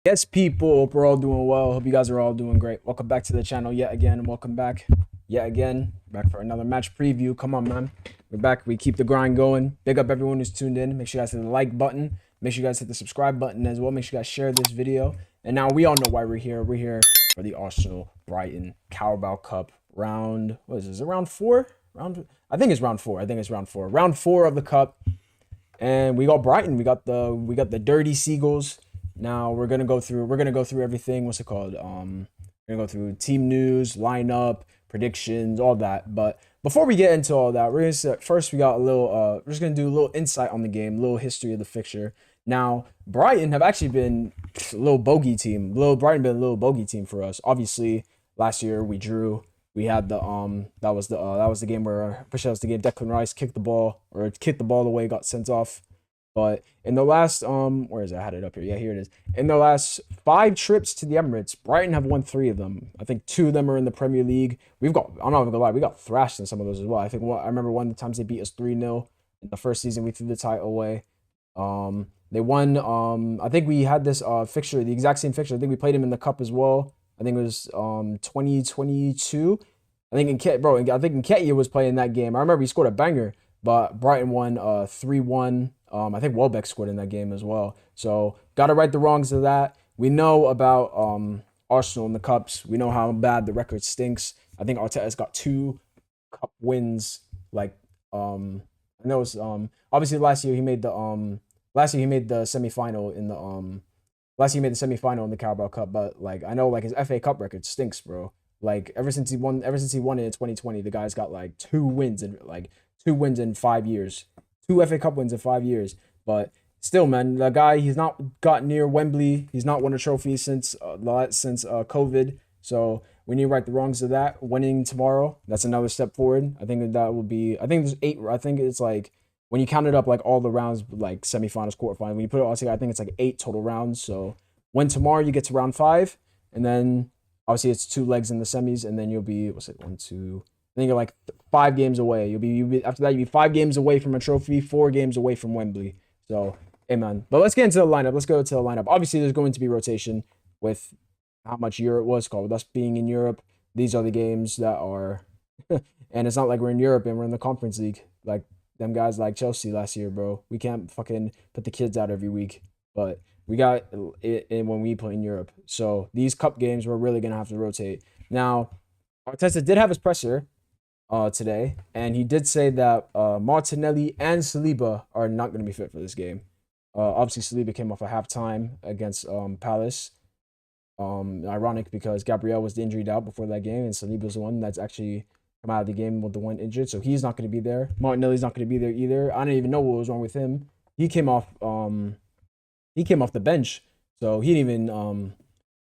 Yes, people. Hope we're all doing well. Hope you guys are all doing great. Welcome back to the channel yet again. Welcome back yet again. Back for another match preview. Come on, man. We're back. We keep the grind going. Big up everyone who's tuned in. Make sure you guys hit the like button. Make sure you guys hit the subscribe button as well. Make sure you guys share this video. And now we all know why we're here. We're here for the Arsenal Brighton Carabao Cup round. What is this? Is it round four? I think it's round four. I think it's round four. Round four of the cup. And we got Brighton. We got the Dirty Seagulls. Now we're gonna go through everything. What's it called? We're gonna go through team news, lineup, predictions, all that. But before we get into all that, first we got a little we're just gonna do a little insight on the game, a little history of the fixture. Now, Brighton have actually been a little bogey team. Brighton been a little bogey team for us. Obviously, last year we drew. We had that was the game where push was the game Declan Rice kicked the ball away, got sent off. But in the last where is it? I had it up here. Yeah, here it is. In the last 5 trips to the Emirates, Brighton have won 3 of them. I think 2 of them are in the Premier League. I'm not even gonna lie, we got thrashed in some of those as well. I remember one of the times they beat us 3-0 in the first season. We threw the title away. They won. I think we had this fixture, the exact same fixture. I think we played him in the cup as well. I think it was 2022. I think Nketiah was playing that game. I remember he scored a banger, but Brighton won 3-1. I think Welbeck scored in that game as well. So gotta right the wrongs of that. We know about Arsenal in the cups. We know how bad the record stinks. I think Arteta's got 2 cup wins. Like I know it's obviously last year he made the semifinal in the last year he made the semifinal in the Carabao Cup, but like I know like his FA Cup record stinks, bro. Like ever since he won it in 2020, the guy's got like 2 wins in 5 years. 2 FA Cup wins in 5 years. But still, man, the guy, he's not got near Wembley. He's not won a trophy since COVID. So we need to right the wrongs of that. Winning tomorrow, that's another step forward. I think that will be. I think there's 8. I think it's like when you count it up, like all the rounds, like semifinals, quarterfinals. When you put it all together, I think it's like 8 total rounds. So win tomorrow, you get to round 5, and then obviously it's 2 legs in the semis, and then you'll be what's it 1, 2. I think you're like 5 games away. You'll be after that. You'll be 5 games away from a trophy, 4 games away from Wembley. So, hey man. But let's get into the lineup. Let's go to the lineup. Obviously, there's going to be rotation with how much Europe was called. With us being in Europe, these are the games that are, and it's not like we're in Europe and we're in the Conference League like them guys like Chelsea last year, bro. We can't fucking put the kids out every week, but we got it when we play in Europe. So these cup games, we're really gonna have to rotate. Now, Arteta did have his presser today, and he did say that Martinelli and Saliba are not going to be fit for this game. Obviously, Saliba came off a halftime against Palace. Ironic because Gabriel was the injured out before that game, and Saliba was the one that's actually come out of the game with the one injured, so he's not going to be there. Martinelli's not going to be there either. I don't even know what was wrong with him. He came off. He came off the bench, so he didn't even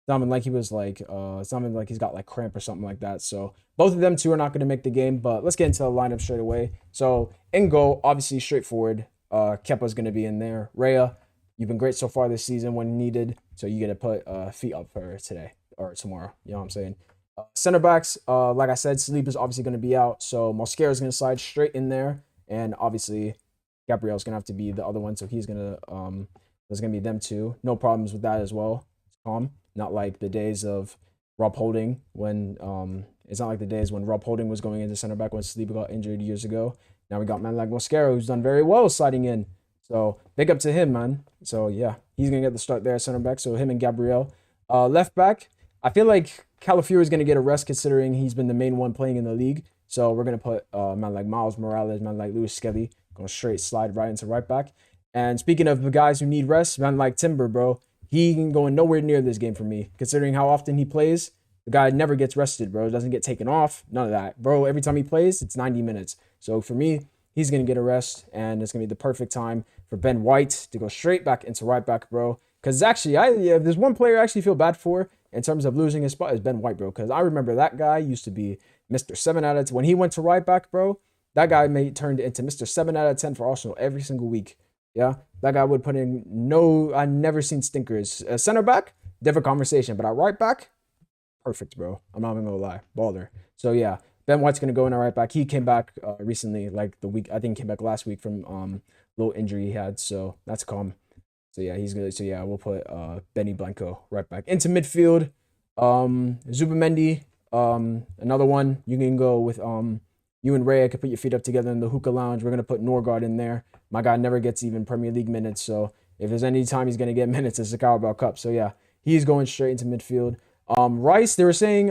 sounded like he was like sounded like he's got like cramp or something like that. So both of them two are not going to make the game, but let's get into the lineup straight away. So in goal, obviously straightforward. Kepa's going to be in there. Raya, you've been great so far this season when needed, so you get to put feet up for today or tomorrow. You know what I'm saying? Center backs, like I said, Sleep is obviously going to be out, so Mosquera is going to slide straight in there, and obviously Gabriel's going to have to be the other one, so he's going to there's going to be them two. No problems with that as well. It's calm. Not like the days of Rob Holding when it's not like the days when Rob Holding was going into center back when Saliba got injured years ago. Now we got man like Mosquera who's done very well sliding in. So big up to him, man. So yeah, he's gonna get the start there at center back. So him and Gabriel. Left back, I feel like Calafiori is gonna get a rest considering he's been the main one playing in the league. So we're gonna put man like Miles Morales, man like Luis Skelly, gonna straight slide right into right back. And speaking of the guys who need rest, man like Timber, bro, he ain't going nowhere near this game for me, considering how often he plays. The guy never gets rested, bro. Doesn't get taken off. None of that, bro. Every time he plays, it's 90 minutes. So for me, he's gonna get a rest, and it's gonna be the perfect time for Ben White to go straight back into right back, bro. Because actually, if there's one player I actually feel bad for in terms of losing his spot is Ben White, bro. Because I remember that guy used to be Mr. 7 out of 10. When he went to right back, bro, that guy turned into Mr. 7 out of 10 for Arsenal every single week. Yeah, that guy would put in no. I never seen stinkers. Center back, different conversation, but at right back, perfect, bro. I'm not even gonna lie, baller. So yeah, Ben White's gonna go in at right back. He came back recently, like the week. I think he came back last week from little injury he had. So that's calm. So yeah, he's good. So yeah, we'll put Benny Blanco right back into midfield. Zubimendi, another one. You can go with you and Ray. I could put your feet up together in the hookah lounge. We're gonna put Norgard in there. My guy never gets even Premier League minutes, so if there's any time he's gonna get minutes, it's the Carabao Cup. So yeah, he's going straight into midfield. Rice, they were saying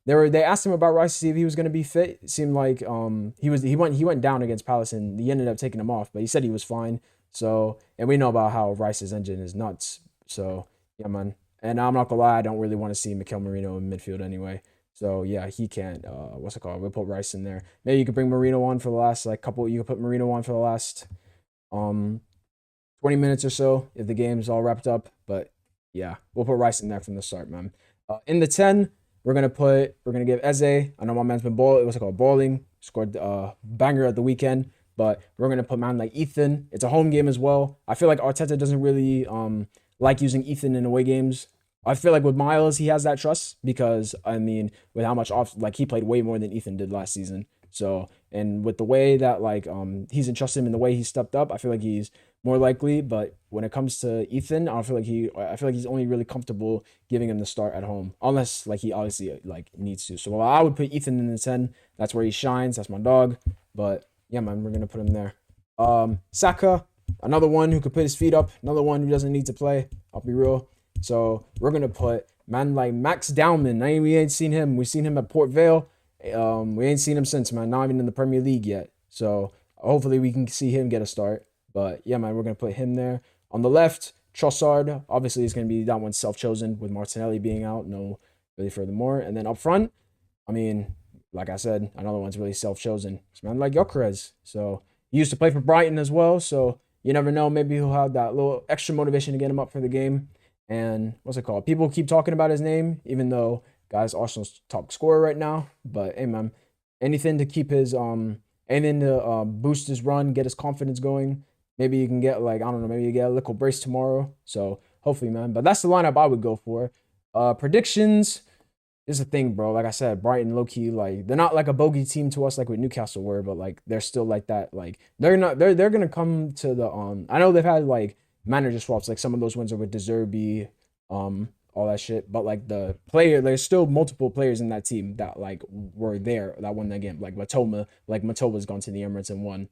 they asked him about Rice to see if he was gonna be fit. It seemed like he went down against Palace and he ended up taking him off, but he said he was fine. So, and we know about how Rice's engine is nuts. So yeah, man. And I'm not gonna lie, I don't really want to see Mikel Merino in midfield anyway. So yeah, he can't. What's it called? We'll put Rice in there. Maybe you could bring Merino on for the last couple. You could put Merino on for the last um 20 minutes or so if the game's all wrapped up. But yeah, we'll put Rice in there from the start, man. In the 10, we're gonna give Eze. I know my man's been balling. Scored banger at the weekend. But we're gonna put man like Ethan. It's a home game as well. I feel like Arteta doesn't really like using Ethan in away games. I feel like with Miles, he has that trust because I mean, with how much he played way more than Ethan did last season. So, and with the way that he's entrusted him in the way he stepped up, I feel like he's more likely. But when it comes to Ethan, I feel like he's only really comfortable giving him the start at home, unless he obviously needs to. So I would put Ethan in the 10. That's where he shines. That's my dog. But yeah, man, we're gonna put him there. Saka, another one who could put his feet up, another one who doesn't need to play. I'll be real. So we're gonna put man like Max Dowman. We ain't seen him. We've seen him at Port Vale. We ain't seen him since, man. Not even in the Premier League yet. So hopefully we can see him get a start. But yeah, man, we're gonna put him there. On the left, Trossard. Obviously, it's gonna be that one self-chosen with Martinelli being out. No, really furthermore. And then up front, I mean, like I said, another one's really self-chosen. It's man like Enquiries. So he used to play for Brighton as well. So you never know. Maybe he'll have that little extra motivation to get him up for the game. And what's it called? People keep talking about his name, even though guy's Arsenal's top scorer right now. But hey, man, anything to keep his anything to boost his run, get his confidence going. Maybe you can get I don't know, maybe you get a little brace tomorrow. So hopefully, man. But that's the lineup I would go for. Predictions. This is the thing, bro. Like I said, Brighton, low key, they're not like a bogey team to us like with Newcastle were, but they're still like that. They're gonna come to the I know they've had manager swaps, some of those wins are with De Zerbi, all that shit. But there's still multiple players in that team that were there that won that game. Matoma's gone to the Emirates and won.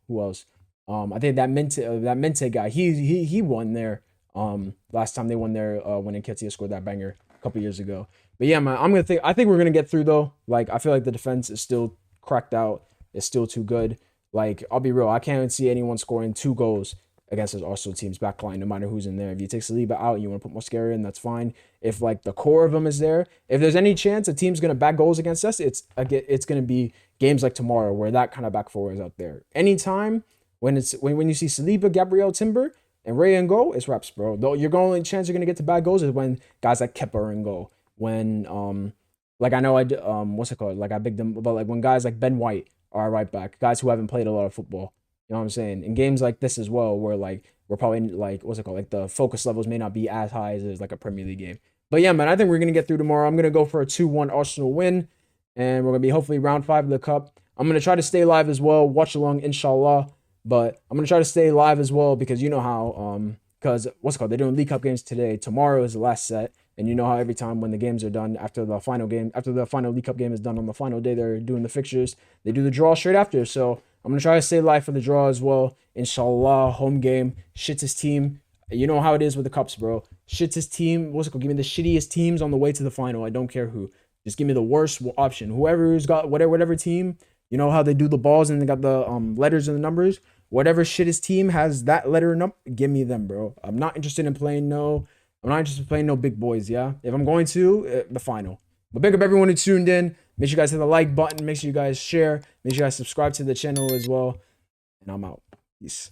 Who else? I think that Mente guy, he won there. Last time they won there when Nketiah scored that banger a couple years ago. But yeah, man, I think we're gonna get through though. I feel like the defense is still cracked out. It's still too good. I'll be real, I can't see anyone scoring 2 goals against this Arsenal team's backline, no matter who's in there. If you take Saliba out and you want to put Mosquera in, that's fine. If the core of them is there, if there's any chance a team's gonna back goals against us, it's gonna be games like tomorrow where that kind of back four is out there. Anytime when you see Saliba, Gabriel, Timber, and Ray in goal, it's reps, bro. Though your only chance you're gonna get to bad goals is when guys like Kepa are in goal. When I know what's it called? I bigged them, but when guys like Ben White are right back, guys who haven't played a lot of football. You know what I'm saying? In games like this as well, where we're probably what's it called? The focus levels may not be as high as a Premier League game. But yeah, man, I think we're gonna get through tomorrow. I'm gonna go for a 2-1 Arsenal win, and we're gonna be hopefully round 5 of the cup. I'm gonna try to stay live as well, watch along, inshallah. But I'm gonna try to stay live as well because you know how because what's it called? They're doing League Cup games today. Tomorrow is the last set, and you know how every time when the games are done after the final League Cup game is done on the final day, they're doing the fixtures. They do the draw straight after. So I'm gonna try to stay live for the draw as well. Inshallah, home game. Shits his team. You know how it is with the cups, bro. Shits his team. What's it called? Give me the shittiest teams on the way to the final. I don't care who. Just give me the worst option. Whoever's got whatever team. You know how they do the balls and they got the letters and the numbers. Whatever shittest team has that letter and number, give me them, bro. I'm not interested in playing no big boys. Yeah, if I'm going to the final. But big up everyone who tuned in. Make sure you guys hit the like button. Make sure you guys share. Make sure you guys subscribe to the channel as well. And I'm out. Peace.